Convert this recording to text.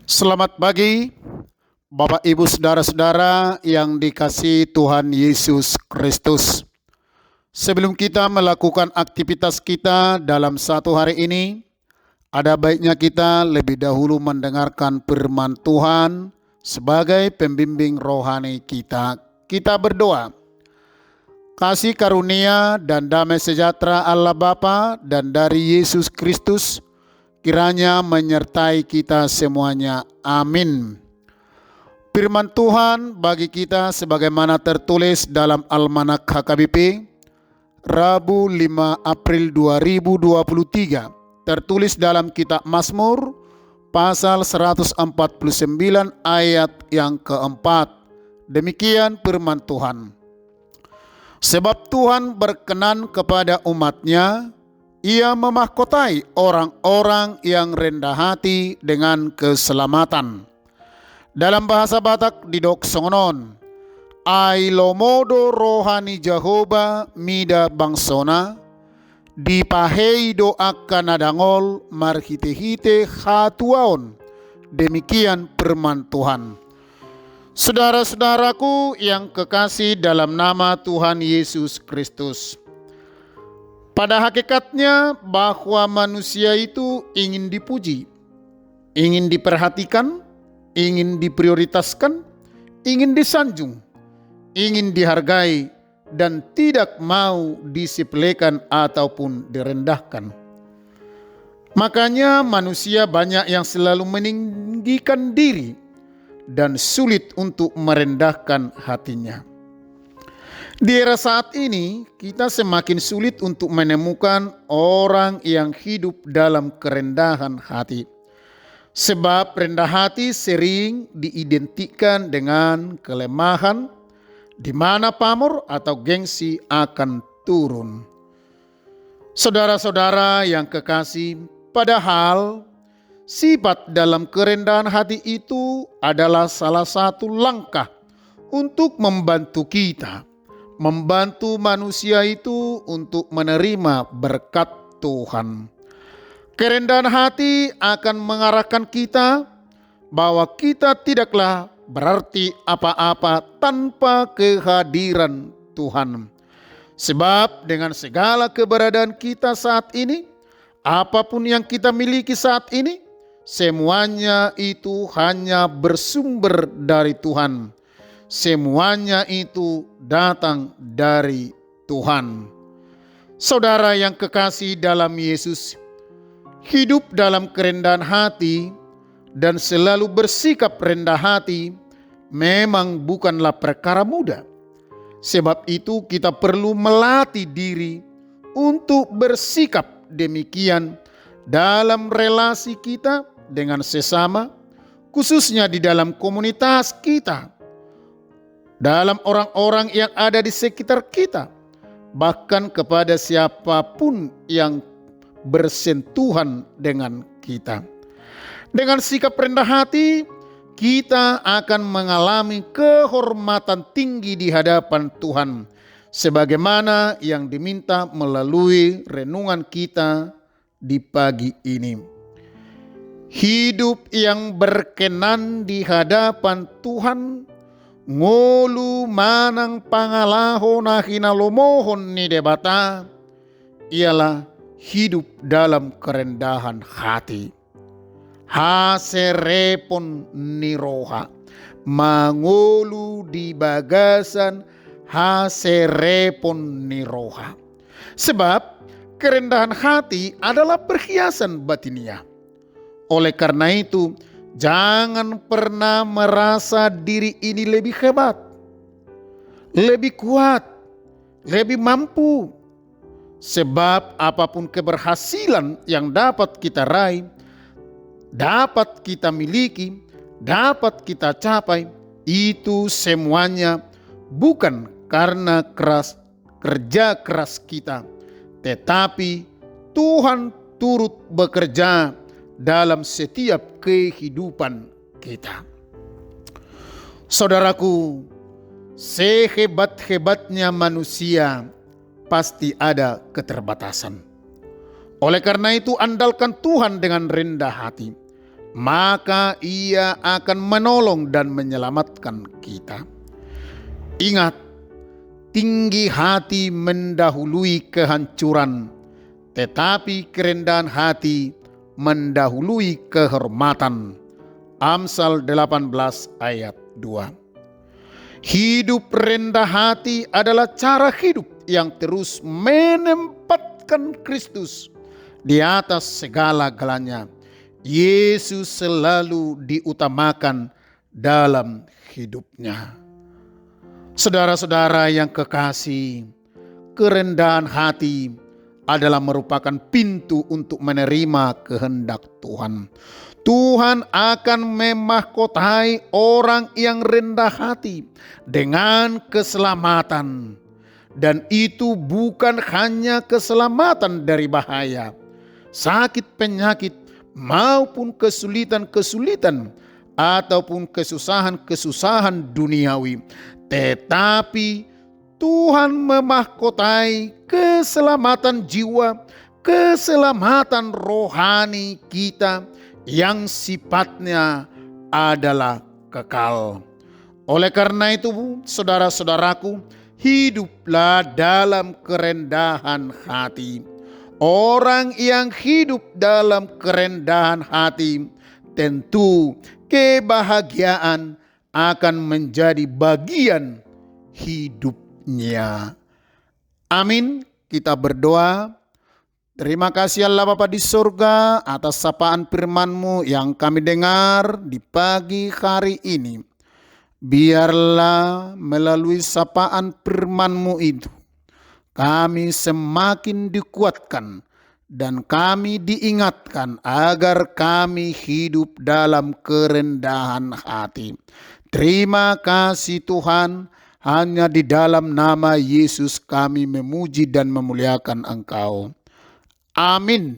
Selamat pagi, Bapak Ibu Saudara-saudara yang dikasihi Tuhan Yesus Kristus. Sebelum kita melakukan aktivitas kita dalam satu hari ini, ada baiknya kita lebih dahulu mendengarkan firman Tuhan sebagai pembimbing rohani kita. Kita berdoa. Kasih karunia dan damai sejahtera Allah Bapa dan dari Yesus Kristus kiranya menyertai kita semuanya. Amin. Firman Tuhan bagi kita sebagaimana tertulis dalam Almanak HKBP, Rabu 5 April 2023. Tertulis dalam kitab Mazmur, pasal 149 ayat yang keempat. Demikian firman Tuhan. Sebab Tuhan berkenan kepada umat-Nya, Ia memahkotai orang-orang yang rendah hati dengan keselamatan. Dalam bahasa Batak didoksongon, ai lomodo rohani Jehovah mida bangsona, dipahei doakan nadangol marhite-hite hatuaon. Demikian firman Tuhan. Saudara-saudaraku yang kekasih dalam nama Tuhan Yesus Kristus. Pada hakikatnya bahwa manusia itu ingin dipuji, ingin diperhatikan, ingin diprioritaskan, ingin disanjung, ingin dihargai, dan tidak mau disepelekan ataupun direndahkan. Makanya manusia banyak yang selalu meninggikan diri dan sulit untuk merendahkan hatinya. Di era saat ini, kita semakin sulit untuk menemukan orang yang hidup dalam kerendahan hati. Sebab rendah hati sering diidentikan dengan kelemahan, di mana pamor atau gengsi akan turun. Saudara-saudara yang kekasih, padahal sifat dalam kerendahan hati itu adalah salah satu langkah untuk membantu kita, membantu manusia itu untuk menerima berkat Tuhan. Kerendahan hati akan mengarahkan kita bahwa kita tidaklah berarti apa-apa tanpa kehadiran Tuhan. Sebab dengan segala keberadaan kita saat ini, apapun yang kita miliki saat ini, semuanya itu hanya bersumber dari Tuhan. Semuanya itu datang dari Tuhan. Saudara yang kekasih dalam Yesus, hidup dalam kerendahan hati dan selalu bersikap rendah hati memang bukanlah perkara mudah. Sebab itu kita perlu melatih diri untuk bersikap demikian dalam relasi kita dengan sesama, khususnya di dalam komunitas kita, dalam orang-orang yang ada di sekitar kita, bahkan kepada siapapun yang bersentuhan dengan kita. Dengan sikap rendah hati, kita akan mengalami kehormatan tinggi di hadapan Tuhan, sebagaimana yang diminta melalui renungan kita di pagi ini. Hidup yang berkenan di hadapan Tuhan, ngolu manang pangalaho na hinalomohon ni debata, ialah hidup dalam kerendahan hati. Haserepon ni roha, mangolu di bagasan haserepon ni roha. Sebab kerendahan hati adalah perhiasan batiniah. Oleh karena itu, jangan pernah merasa diri ini lebih hebat, lebih kuat, lebih mampu. Sebab apapun keberhasilan yang dapat kita raih, dapat kita miliki, dapat kita capai, Itu semuanya bukan karena kerja keras kita, tetapi Tuhan turut bekerja dalam setiap kehidupan kita. Saudaraku, sehebat-hebatnya manusia pasti ada keterbatasan. Oleh karena itu, andalkan Tuhan dengan rendah hati, maka Ia akan menolong dan menyelamatkan kita. Ingat, tinggi hati mendahului kehancuran, tetapi kerendahan hati mendahului kehormatan. Amsal 18 ayat 2. Hidup rendah hati adalah cara hidup yang terus menempatkan Kristus di atas segala-galanya. Yesus selalu diutamakan dalam hidupnya. Saudara-saudara yang kekasih, kerendahan hati adalah merupakan pintu untuk menerima kehendak Tuhan. Tuhan akan memahkotai orang yang rendah hati dengan keselamatan. Dan itu bukan hanya keselamatan dari bahaya, sakit penyakit, maupun kesulitan-kesulitan ataupun kesusahan-kesusahan duniawi. Tetapi Tuhan memahkotai keselamatan jiwa, keselamatan rohani kita yang sifatnya adalah kekal. Oleh karena itu, saudara-saudaraku, hiduplah dalam kerendahan hati. Orang yang hidup dalam kerendahan hati, tentu kebahagiaan akan menjadi bagian hidupnya. Amin. Kita berdoa. Terima kasih Allah Bapa di surga atas sapaan firman-Mu yang kami dengar di pagi hari ini. Biarlah melalui sapaan firman-Mu itu kami semakin dikuatkan dan kami diingatkan agar kami hidup dalam kerendahan hati. Terima kasih Tuhan, hanya di dalam nama Yesus kami memuji dan memuliakan Engkau. Amin.